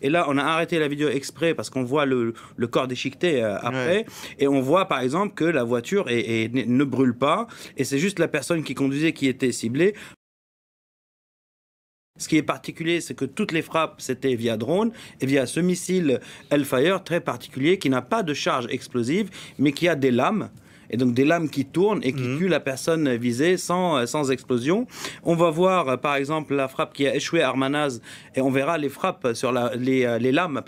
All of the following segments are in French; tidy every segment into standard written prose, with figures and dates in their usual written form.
Et là, on a arrêté la vidéo exprès parce qu'on voit le corps déchiqueté après. Ouais. Et on voit par exemple que la voiture ne brûle pas. Et c'est juste la personne qui conduisait qui était ciblée. Ce qui est particulier, c'est que toutes les frappes, c'était via drone et via ce missile Hellfire très particulier qui n'a pas de charge explosive, mais qui a des lames. Et donc des lames qui tournent et qui tuent la personne visée sans explosion. On va voir par exemple la frappe qui a échoué à Armanaz et on verra les frappes sur les lames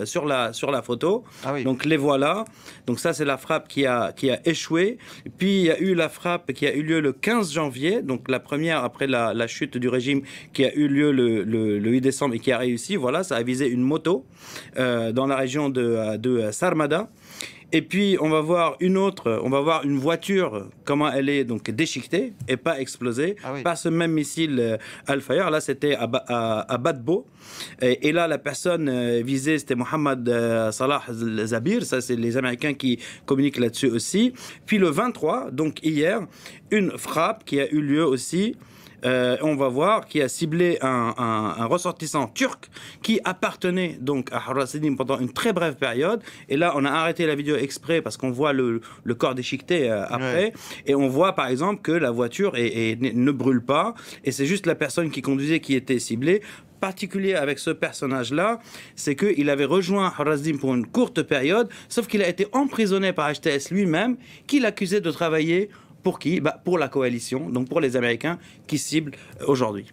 sur la photo. Ah oui. Donc les voilà. Donc ça c'est la frappe qui a échoué. Et puis il y a eu la frappe qui a eu lieu le 15 janvier, donc la première après la chute du régime qui a eu lieu le 8 décembre et qui a réussi. Voilà, ça a visé une moto dans la région de Sarmada. Et puis on va voir une voiture, comment elle est donc déchiquetée et pas explosée, ah oui. Pas ce même missile Hellfire. Là c'était à Badbo. Et là la personne visée c'était Mohamed Salah Zabir, ça c'est les Américains qui communiquent là-dessus aussi. Puis le 23, donc hier, une frappe qui a eu lieu aussi. On va voir qui a ciblé un ressortissant turc qui appartenait donc à Haraseddin pendant une très brève période. Et là, on a arrêté la vidéo exprès parce qu'on voit le corps déchiqueté après. Ouais. Et on voit par exemple que la voiture ne brûle pas. Et c'est juste la personne qui conduisait qui était ciblée. Particulier avec ce personnage-là, c'est qu'il avait rejoint Haraseddin pour une courte période, sauf qu'il a été emprisonné par HTS lui-même, qui l'accusait de travailler pour qui ? Pour la coalition, donc pour les Américains qui ciblent aujourd'hui.